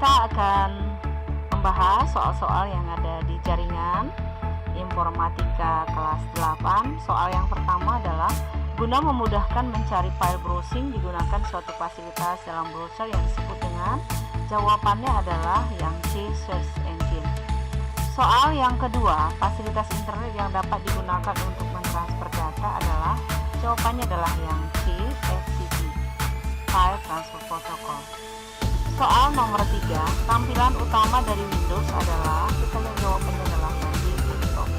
kita akan membahas soal-soal yang ada di jaringan informatika kelas 8. Soal yang pertama adalah guna memudahkan mencari file browsing digunakan suatu fasilitas dalam browser yang disebut dengan, jawabannya adalah yang C, search engine. Soal yang kedua, fasilitas internet yang dapat digunakan untuk mentransfer data adalah, jawabannya adalah yang C, FTP, File Transfer Protocol. Soal nomor 3, tampilan utama dari Windows adalah, kita lihat jawabannya adalah yang D, desktop.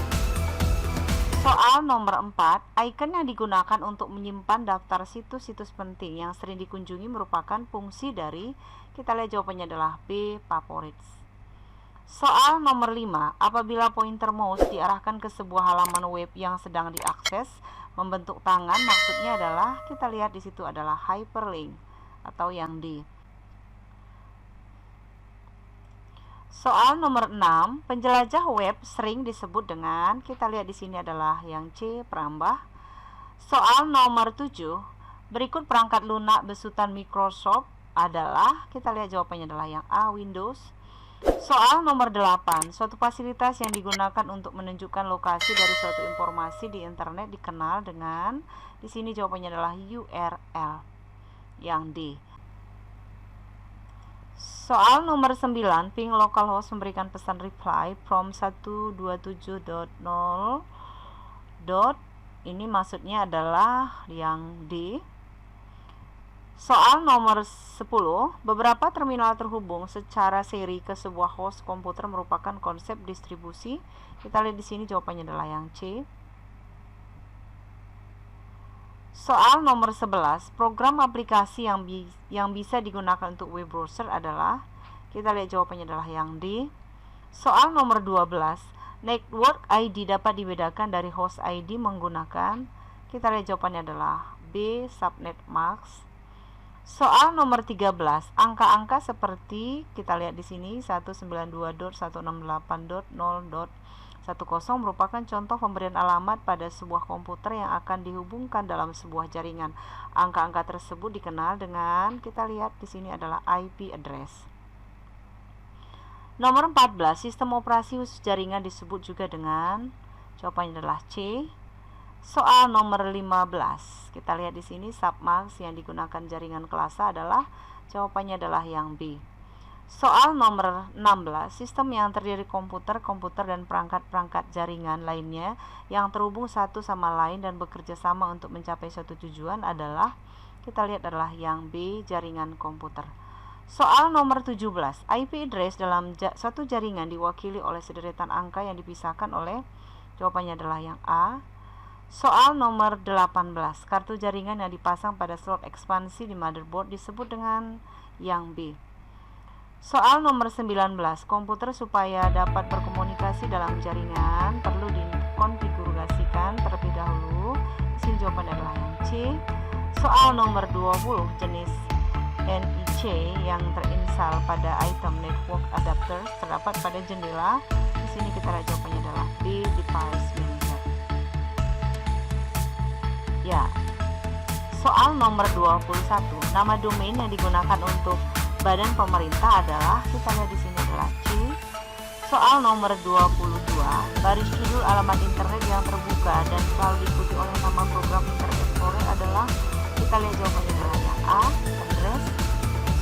Soal nomor 4, icon yang digunakan untuk menyimpan daftar situs-situs penting yang sering dikunjungi merupakan fungsi dari, kita lihat jawabannya adalah B, favorites. Soal nomor 5, apabila pointer mouse diarahkan ke sebuah halaman web yang sedang diakses membentuk tangan, maksudnya adalah, kita lihat di situ adalah hyperlink atau yang D. Soal nomor 6, penjelajah web sering disebut dengan, kita lihat di sini adalah yang C, perambah. Soal nomor 7, berikut perangkat lunak besutan Microsoft adalah, kita lihat jawabannya adalah yang A, Windows. Soal nomor 8, suatu fasilitas yang digunakan untuk menunjukkan lokasi dari suatu informasi di internet dikenal dengan, di sini jawabannya adalah URL, yang D. Soal nomor 9, ping localhost memberikan pesan reply from 127.0. Ini maksudnya adalah yang D. Soal nomor 10, beberapa terminal terhubung secara seri ke sebuah host komputer merupakan konsep distribusi. Kita lihat di sini jawabannya adalah yang C. Soal nomor 11, program aplikasi yang bisa digunakan untuk web browser adalah, kita lihat jawabannya adalah yang D. Soal nomor 12, network ID dapat dibedakan dari host ID menggunakan, kita lihat jawabannya adalah B, subnet mask. Soal nomor 13, angka-angka seperti, kita lihat di sini 192.168.0.10 merupakan contoh pemberian alamat pada sebuah komputer yang akan dihubungkan dalam sebuah jaringan. Angka-angka tersebut dikenal dengan, kita lihat di sini adalah IP address. Nomor 14, sistem operasi khusus jaringan disebut juga dengan, jawabannya adalah C. Soal nomor 15, kita lihat di sini submask yang digunakan jaringan kelas A adalah, jawabannya adalah yang B. Soal nomor 16, sistem yang terdiri komputer dan perangkat-perangkat jaringan lainnya yang terhubung satu sama lain dan bekerja sama untuk mencapai suatu tujuan adalah, kita lihat adalah yang B, jaringan komputer. Soal nomor 17, IP address dalam suatu jaringan diwakili oleh sederetan angka yang dipisahkan oleh, jawabannya adalah yang A. Soal nomor 18, kartu jaringan yang dipasang pada slot ekspansi di motherboard disebut dengan yang B. Soal nomor 19, komputer supaya dapat berkomunikasi dalam jaringan perlu dikonfigurasikan terlebih dahulu. Di sini jawabannya adalah yang C. Soal nomor 20, jenis NIC yang terinstal pada item network adapter terdapat pada jendela. Di sini kita lihat jawabannya adalah B, device manager. Ya. Soal nomor 21, nama domain yang digunakan untuk badan pemerintah adalah, kita lihat di sini adalah C. Soal nomor 22, baris judul alamat internet yang terbuka dan selalu diikuti oleh nama program internet explorer adalah, kita lihat jawabannya adalah yang A, address.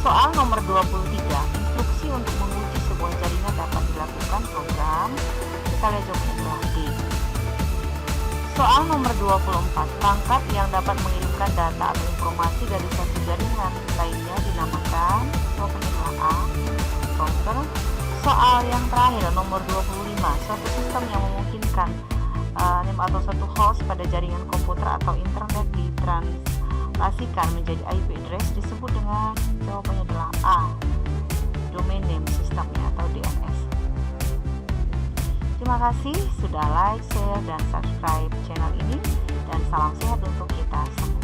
Soal nomor 23, instruksi untuk menguji sebuah jaringan dapat dilakukan program, kita lihat jawabannya adalah D. Soal nomor 24, perangkat yang dapat mengirimkan data atau informasi dari satu jaringan lainnya dinamakan, jawabannya adalah A, router. Soal yang terakhir, nomor 25, suatu sistem yang memungkinkan atau suatu host pada jaringan komputer atau internet ditranslasikan menjadi IP address disebut dengan, jawabannya adalah A, domain name systemnya atau DNS. Terima kasih sudah like, share, dan subscribe channel ini, dan salam sehat untuk kita semua.